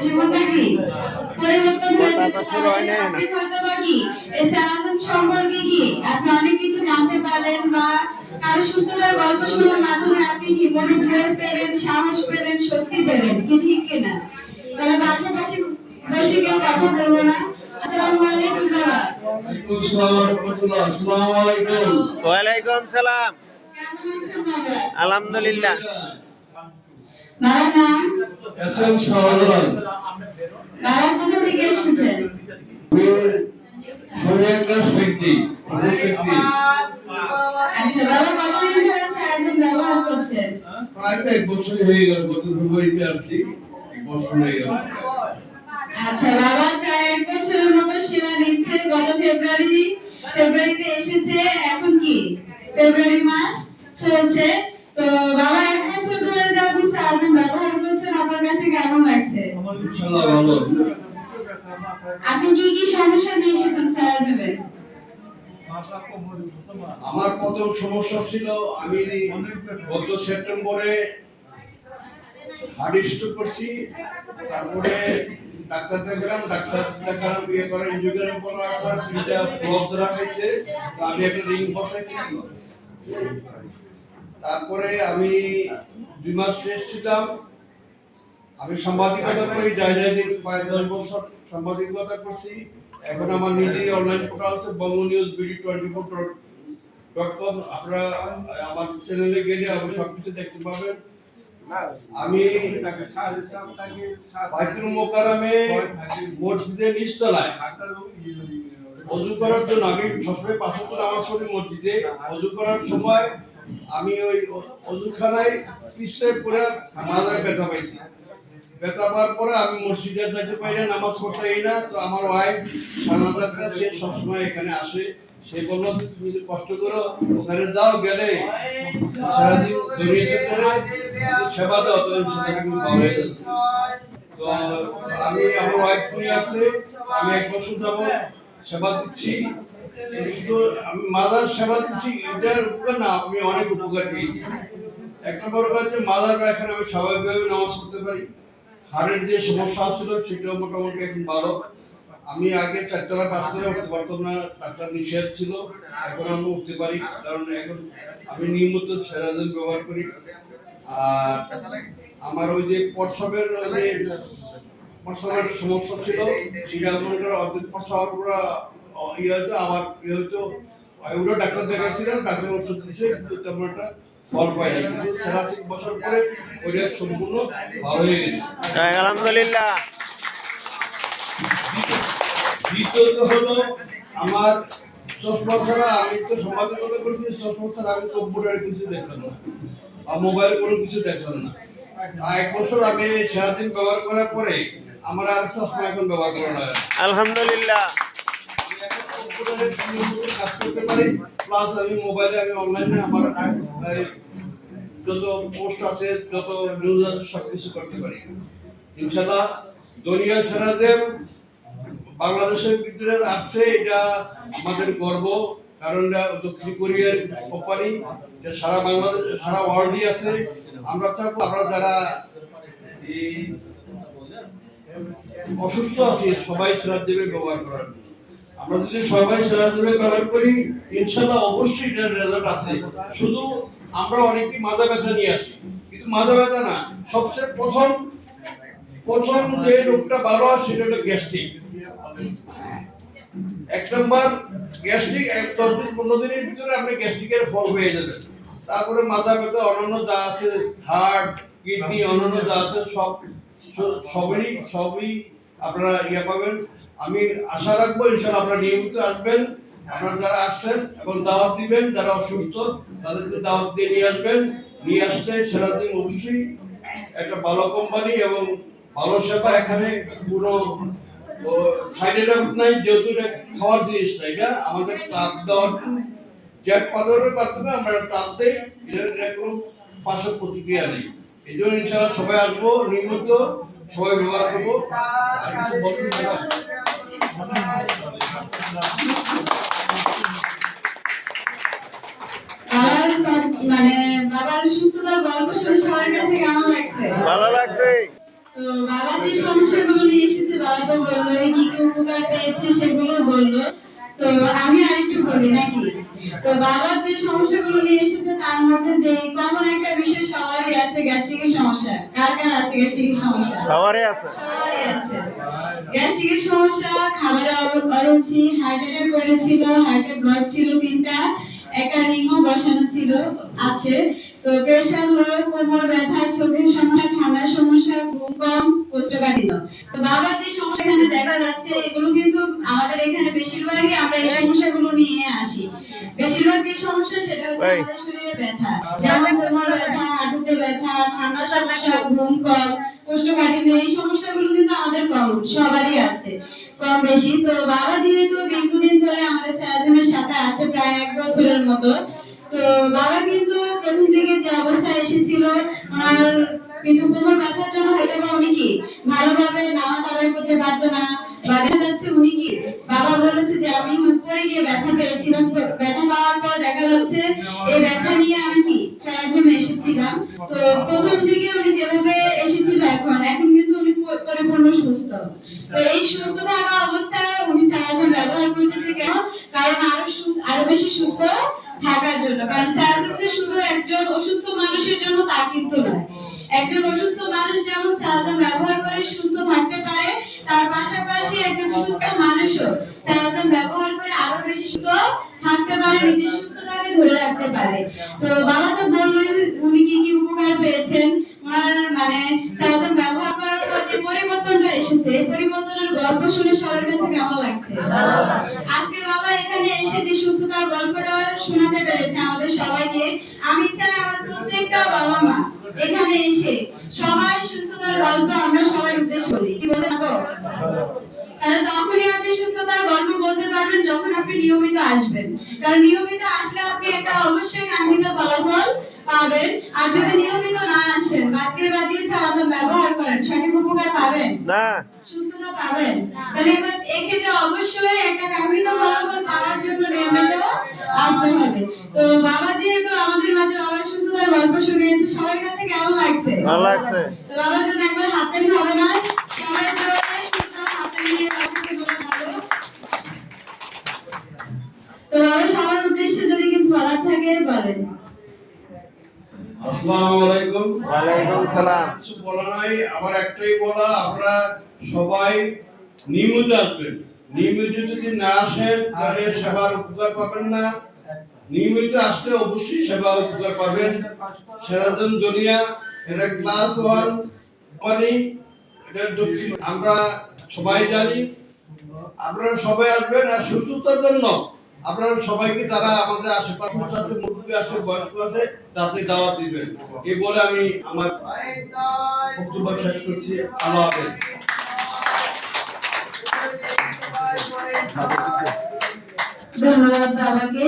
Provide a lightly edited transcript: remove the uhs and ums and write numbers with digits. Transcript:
জীবনটা কি পরিবর্তন হয়ে যেতে পারে। আপনি হয়তো বা কি এই সালাম সম্পর্কে কি আপনি অনেক কিছু জানতে পারলেন বা কারো সুস্থতার গল্প শোনার মাধ্যমে আপনি কি মনে জোর পেলেন, সাহস পেলেন, শক্তি পেলেন, কি ঠিক কিনা? তাহলে পাশাপাশি বসে কেউ কথা বলবো না। আসসালামু আলাইকুম বাবা। ওয়ালাইকুম আসসালাম ওয়া রাহমাতুল্লাহ। আসসালামু আলাইকুম। ওয়ালাইকুম সালাম। কেমন আছেন বাবা? আলহামদুলিল্লাহ। বাবার নাম? এসএম শাহজালাল। বাবা কোথা থেকে এসেছেন? শরীয়তগঞ্জ ব্যক্তি। আচ্ছা বাবা কতদিন ধরে সারাদিন ব্যবহার করছেন? প্রায় 1 বছর হয়ে গেল, গত ফেব্রুয়ারিতে আসছি, 1 বছর হয়ে গেল। আচ্ছা বাবা প্রায় 1 বছরের মতো সেবা নিচ্ছে। গত ফেব্রুয়ারিতে এসেছে, এখন কি ফেব্রুয়ারি মাস চলছে। তো বাবা 1 বছর ধরে যে আপনি সারাদিন ব্যবহার করছেন, আপনার কাছে কেমন লাগছে? ইনশাআল্লাহ ভালো। আপনি কি কি সমস্যা নিয়ে এসেছেন সারাদিনে? আমার প্রথম সমস্যা ছিল, আমি গত সেপ্টেম্বরে হার্ট স্ট্রোক করছি। তারপরে ডাক্তার দেখালাম বিয়ে করে ইনজিওগ্রাম করার পর 3টা ব্লক ধরা হয়েছে। তো আমি একটা রিং বসাইছি। তারপরে আমি 2 মাস রেস্ট ছিলাম। আমি সাংবাদিকতা করি, দিন প্রায় 10 বছর সাংবাদিকতা করছি। এখন আমার নিজের অনলাইন পোর্টাল আছে bangladesh24.com। আপনারা আমার চ্যানেলে গেলে আপনি সবকিছু দেখতে পাবেন। আমি বাইতুল মোকাররমে মসজিদের নিচতলায় ওযু করার জন্য আমি সবসময় 5 ওয়াক্ত নামাজ পড়ি মসজিদে। ওযু করার সময় আমি ওই ওযুখানায় পিছলে পুরো মাথায় ব্যথা পাইছি। ব্যথা পাওয়ার পরে আমি মসজিদে যাইতে পারি না, নামাজ পড়তে পারি না। তো আমার ওয়াইফ সানাদারটা সে সবসময় এখানে আসে। সে বলল তুমি যদি কষ্ট করো ওখানে যাও, গেলে সারাদিন দরিয়েছে করে সেবা দাও, তো তুমি ভালো হয়ে যাবে। তো আমি আমার ওয়াইফ নিয়ে আসছে, আমি 1 বছর যাবত সেবা দিচ্ছি। শুধু আমি মাদার সেবা দিচ্ছি, এটার উপকার না, আমি অনেক উপকার পেয়েছি। 1 নম্বর হচ্ছে মাদারটা এখন আমি স্বাভাবিকভাবে নামাজ পড়তে পারি। হাড়ের যে সমস্যা ছিল সেটাও মোটামুটি এখন ভালো। আমি আগে 4তলা 5তলা উঠতে পারতাম না, ডাক্তার নিষেধ ছিল। এখন আমি উঠতে পারি, কারণ এখন আমি নিয়মিত সেরাজেল ব্যবহার করি। আর আমার ওই যে প্রস্রাবের সমস্যা ছিল, সেটা মনে করো অর্ধেক প্রস্রাব পুরো ইয়ে হতো। আমার ইয়ে হতো, ওইগুলো ডাক্তার দেখাইছিলাম, ডাক্তার ওষুধ দিয়েছে, কিন্তু তেমন একটা ফল পাই নাই। কিন্তু সেরাসিক বছর পরে ওইটা সম্পূর্ণ ভালো হয়ে গেছে, আলহামদুলিল্লাহ। দ্বিতীয়ত হলো আমার চশমা ছাড়া, আমি তো সাংবাদিকতা করছি, চশমা ছাড়া আমি কম্পিউটারে কিছু দেখতাম না বা মোবাইলে কোনো কিছু দেখতাম না। 1 বছর আমি সারাদিন ব্যবহার করার পরে আমার আর চশমা এখন ব্যবহার করা লাগে না। আলহামদুলিল্লাহ। আমি এখন কম্পিউটারে কাজ করতে পারি, প্লাস আমি মোবাইলে আমি অনলাইনে আমার যত পোস্ট আছে, যত নিউজ আছে সবকিছু করতে পারি। ইনশাআল্লাহ দুনিয়া সেরাজেল বাংলাদেশের ভিতরে আসছে, এটা আমাদের গর্ব। কারণ দক্ষিণ কোরিয়ার কোম্পানি, সারা বাংলাদেশ সারা ওয়ার্ল্ডই আছে। আমরা চাইবো আপনারা যারা এই অসুস্থ আছি সবাই সেরাজেল ব্যবহার করার। আমরা যদি সবাই সেরাজেল ব্যবহার করি, ইনশাআল্লাহ অবশ্যই এটার রেজাল্ট আছে। শুধু আমরা অনেকেই মাজা ব্যথা নিয়ে আসি, কিন্তু মাজা ব্যথা না, সবচেয়ে প্রথম যে রোগটা ভালো হয় সেটা হলো গ্যাস্ট্রিক। 1 নম্বর গ্যাস্ট্রিক, 10 দিন 15 দিনের ভিতরে আপনি গ্যাস্ট্রিকের ফল হয়ে যাবেন। তারপরে মাথা ব্যথা, অন্যান্য যা আছে, হার্ট, কিডনি, অন্যান্য যা আছে সবই আপনারা ইয়ে পাবেন। আমি আশা রাখবো ইনশাআল্লাহ আপনারা নিয়মিত আসবেন। আপনারা যারা আসছেন এবং দাওয়াত দিবেন, যারা অসুস্থ তাদেরকে দাওয়াত দিয়ে নিয়ে আসবেন। নিয়ে আসলে সেরাদিন অবশ্যই একটা ভালো কোম্পানি এবং ভালো সেবা। এখানে পুরো সাইড এফেক্ট নাই, যেহেতু এটা খাওয়ার জিনিস না, এটা আমাদের তাপ দেওয়ার জ্যাক পাথরের মাধ্যমে আমরা তাপ দেই, এটার কোনো পার্শ্ব প্রতিক্রিয়া নেই। এই জন্য ইনশাআল্লাহ সবাই আসবো, নিয়মিত সবাই ব্যবহার করবো। আর কিছু বলবেন না? মানে বাবার সুস্থতার গল্প শুনে সবার কাছে কেমন লাগছে? ভালো লাগছে। তো বাবা যে সমস্যাগুলো নিয়ে এসেছে বাবা তো বললো কি কি উপকার পেয়েছে সেগুলো বললো। তো আমি আরেকটু বলি নাকি। তো বাবা যে সমস্যাগুলো নিয়ে এসেছে তার মধ্যে যে কমন একটা বিষয় সবারই আছে, গ্যাস্ট্রিকের সমস্যা। কার কার আছে গ্যাস্ট্রিকের সমস্যা? সবারই আছে। সবারই আছে গ্যাস্ট্রিকের সমস্যা। খাবারের অরুচি, হার্ট অ্যাটাক করেছিল, হার্টে ব্লক ছিল 3টা, একটা রিংও বসানো ছিল আছে। তো প্রেশার লো, কোমর ব্যথা, চোখের সমস্যা, ঠান্ডার সমস্যা, ঘুম কম, কোষ্ঠকাঠিন্য। তো বাবার যে সমস্যা এখানে দেখা যাচ্ছে এগুলো কিন্তু আমাদের এখানে বেশিরভাগই আমরা এই সমস্যাগুলো নিয়ে আসি। বেশিরভাগ যে সমস্যা সেটা হচ্ছে আমাদের শরীরে ব্যথা, যেমন কোমর ব্যথা, হাঁটুতে ব্যথা, ঠান্ডার সমস্যা, ঘুম কম, কোষ্ঠকাঠিন্য। এই সমস্যাগুলো কিন্তু আমাদের কম, সবারই আছে কম বেশি। তো বাবা যেহেতু দীর্ঘদিন ধরে আমাদের সায়াজিমের সাথে আছে, প্রায় 1 বছরের মতো। তো বাবা কিন্তু প্রথম দিকে যে অবস্থায় এসেছিল ওনার কিন্তু কোমর ব্যথার জন্য হয়তো বা উনি কি ভালোভাবে নামাজ আদায় করতে পারতো না, বা দেখা যাচ্ছে উনি কি বাবা বলেছে যে আমি উপরে গিয়ে ব্যথা পেয়েছিলাম। ব্যথা পাওয়ার পর দেখা যাচ্ছে এই ব্যথা নিয়ে আমি কি সায়াজিমে এসেছিলাম। তো প্রথম দিকে উনি যেভাবে এসেছিল এখন কিন্তু উনি পরিপূর্ণ সুস্থ। তো এই সুস্থ থাকা অবস্থায় উনি সায়াজিম ব্যবহার করতেছে কেন? কারণ আরো বেশি সুস্থ থাকার জন্য। কারণ সায়াজিম যে শুধু একজন অসুস্থ মানুষের জন্য তা কিন্তু নয়। একজন অসুস্থ মানুষ যেমন সায়াজিম ব্যবহার করে সুস্থ থাকতে পারে, তার পাশাপাশি একজন সুস্থ মানুষও সায়াজিম ব্যবহার করে আরো বেশি সুস্থ থাকতে পারে, নিজের সুস্থতাকে ধরে রাখতে পারে। তো বাবা তো বললোই উনি কি কি উপকার পেয়েছেন। ওনার মানে সায়াজিম ব্যবহার করার পর যে পরিবর্তনটা এসেছে, এই পরিবর্তনের গল্প শুনে সবার কাছে কেমন লাগছে? আজকে বাবা এখানে এসে যে সুস্থতার গল্পটা শোনাতে পেরেছে আমাদের সবাইকে, আমি চাই আমার প্রত্যেকটা বাবা মা এখানে এসে সবাই সুস্থতার গল্প আমরা সবাই উদ্দেশ্য করি। কি বলে যাবো? কারণ তখনই আপনি সুস্থতার গল্প বলতে পারবেন যখন আপনি নিয়মিত আসবেন। কারণ নিয়মিত আসলে আপনি একটা অবশ্যই কাঙ্ক্ষিত ফলাফল পাবেন। আর যদি নিয়মিত না আসেন, বাদ দিয়ে সারাদিন ব্যবহার করেন, সঠিক উপকার পাবেন না, সুস্থতা পাবেন? তাহলে এক্ষেত্রে অবশ্যই একটা কাঙ্ক্ষিত ফলাফল পাওয়ার জন্য নিয়মিত আসতে হবে। তো বাবা যেহেতু আমাদের মাঝে বাবার সুস্থতার গল্প শুনিয়েছে, সবার কাছে কেমন লাগছে? ভালো লাগছে। তো বাবার জন্য একবার হাতে হবে না, সবাই জোরে সুস্থতার হাতে নিয়ে বাবাকে বলে ভালো। তো বাবা সবার উদ্দেশ্যে যদি কিছু বলার থাকে বলেন। আসসালামু আলাইকুম। ওয়ালাইকুম সালাম। কিছু বলা নাই, আমার একটাই বলা, আপনারা সবাই নিয়মিত আসবেন। নিয়মিত যদি না আসেন তাহলে সেবার উপকার পাবেন না। নিয়মিত আসলে অবশ্যই সেবা উপকার পাবেন। সেরাজম দুনিয়া এটা ক্লাস 1 কোম্পানি, এটা দক্ষিণ আমরা সবাই জানি। আপনারা সবাই আসবেন। আর সুস্থতার জন্য আপনারা সবাইকে তারা আমাদের আশেপাশে আছে, মুরব্বী আছে, বয়স্ক আছে, তাতে দাওয়াত দিবেন। এই বলে আমি আমার বক্তব্য শেষ করছি। আল্লাহ হাফেজ। ধন্যবাদ বাবাকে।